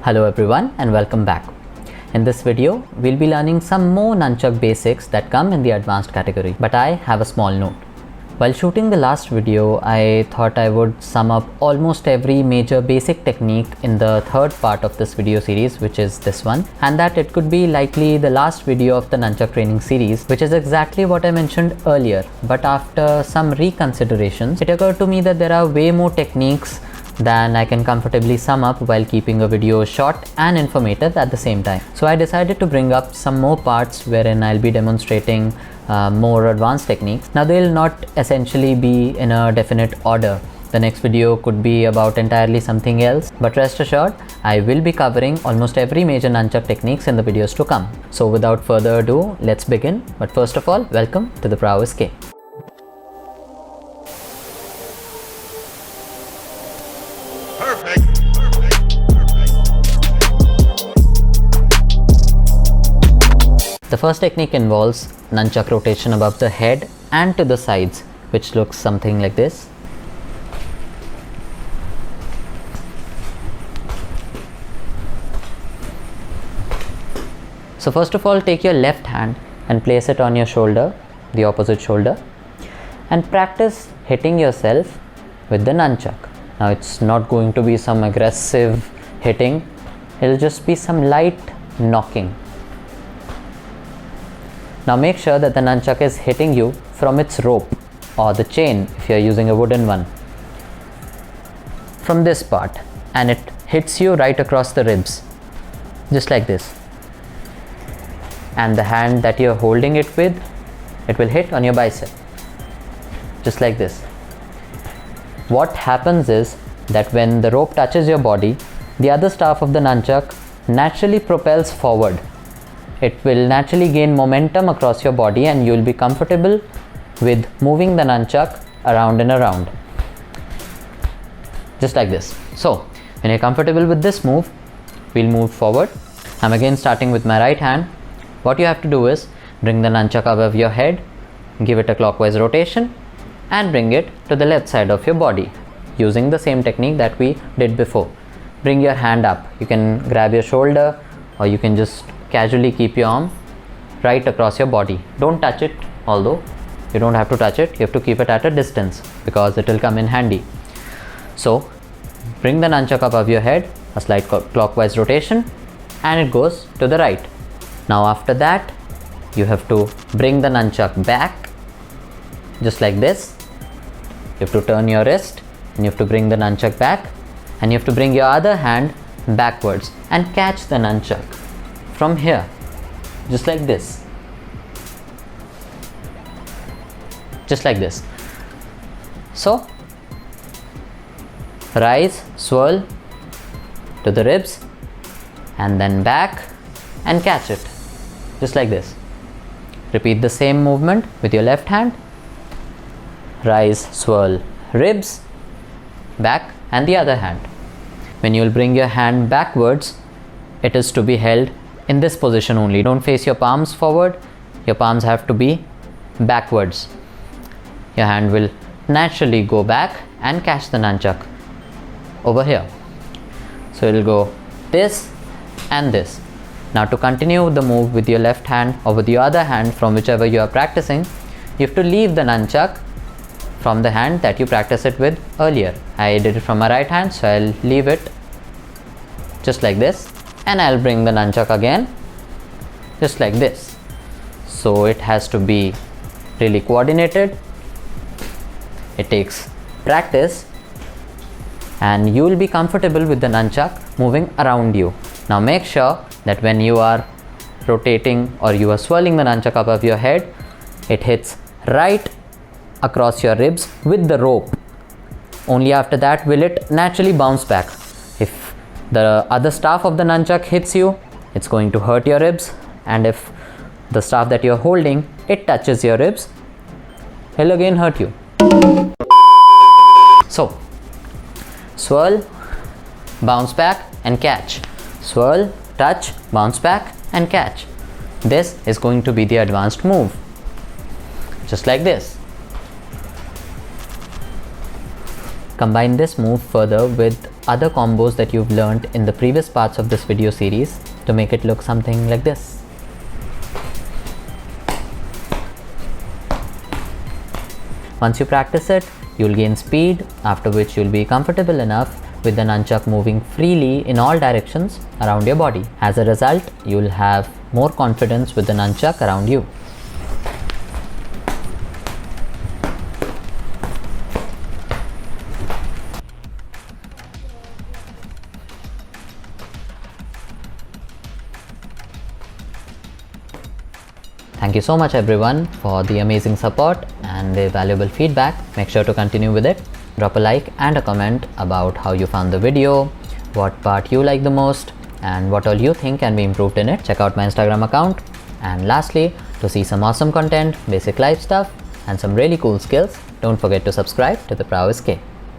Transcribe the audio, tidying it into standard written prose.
Hello everyone and welcome back. In this video, we'll be learning some more nunchuck basics that come in the advanced category, but I have a small note. While shooting the last video, I thought I would sum up almost every major basic technique in the third part of this video series, which is this one, and that it could be likely the last video of the nunchuck training series, which is exactly what I mentioned earlier. But after some reconsiderations, it occurred to me that there are way more techniques than I can comfortably sum up while keeping a video short and informative at the same time. So I decided to bring up some more parts wherein I'll be demonstrating more advanced techniques. Now they'll not essentially be in a definite order. The next video could be about entirely something else, but rest assured, I will be covering almost every major nunchuck techniques in the videos to come. So without further ado, let's begin. But first of all, welcome to the Prowess K. The first technique involves nunchuck rotation above the head and to the sides, which looks something like this. So first of all, take your left hand and place it on your shoulder, the opposite shoulder, and practice hitting yourself with the nunchuck. Now it's not going to be some aggressive hitting, it'll just be some light knocking. Now make sure that the nunchuck is hitting you from its rope or the chain if you are using a wooden one, from this part, and it hits you right across the ribs, just like this. And the hand that you are holding it with, it will hit on your bicep, just like this. What happens is that when the rope touches your body, the other staff of the nunchuck naturally propels forward. It will naturally gain momentum across your body and you will be comfortable with moving the nunchuck around and around, just like this. So when you're comfortable with this move, we'll move forward. I'm again starting with my right hand. What you have to do is bring the nunchuck above your head, give it a clockwise rotation, and bring it to the left side of your body using the same technique that we did before. Bring your hand up. You can grab your shoulder or you can just casually keep your arm right across your body. Don't touch it, although you don't have to touch it, you have to keep it at a distance because it will come in handy. So bring the nunchuck above your head, a slight clockwise rotation, and it goes to the right. Now after that, you have to bring the nunchuck back, just like this. You have to turn your wrist and you have to bring the nunchuck back, and you have to bring your other hand backwards and catch the nunchuck from here, just like this, just like this. So rise, swirl to the ribs and then back and catch it, just like this. Repeat the same movement with your left hand. Rise, swirl, ribs, back, and the other hand. When you will bring your hand backwards, it is to be held in this position only. Don't face your palms forward, your palms have to be backwards. Your hand will naturally go back and catch the nunchuck over here. So it will go this and this. Now to continue the move with your left hand or with your other hand from whichever you are practicing, you have to leave the nunchuck from the hand that you practiced it with earlier. I did it from my right hand, so I'll leave it just like this, and I'll bring the nunchuck again just like this. So it has to be really coordinated. It takes practice and you will be comfortable with the nunchuck moving around you. Now make sure that when you are rotating or you are swirling the nunchuck above your head, it hits right across your ribs with the rope. Only after that will it naturally bounce back. If the other staff of the nunchuck hits you, it's going to hurt your ribs, and if the staff that you're holding, it touches your ribs, it'll again hurt you. So swirl, bounce back and catch. Swirl, touch, bounce back and catch. This is going to be the advanced move, just like this. Combine this move further with other combos that you've learned in the previous parts of this video series to make it look something like this. Once you practice it, you'll gain speed, after which you'll be comfortable enough with the nunchuck moving freely in all directions around your body. As a result, you'll have more confidence with the nunchuck around you. Thank you so much everyone for the amazing support and the valuable feedback. Make sure to continue with it. Drop a like and a comment about how you found the video, what part you like the most, and what all you think can be improved in it. Check out my Instagram account. And lastly, to see some awesome content, basic life stuff, and some really cool skills, don't forget to subscribe to The Prowess K.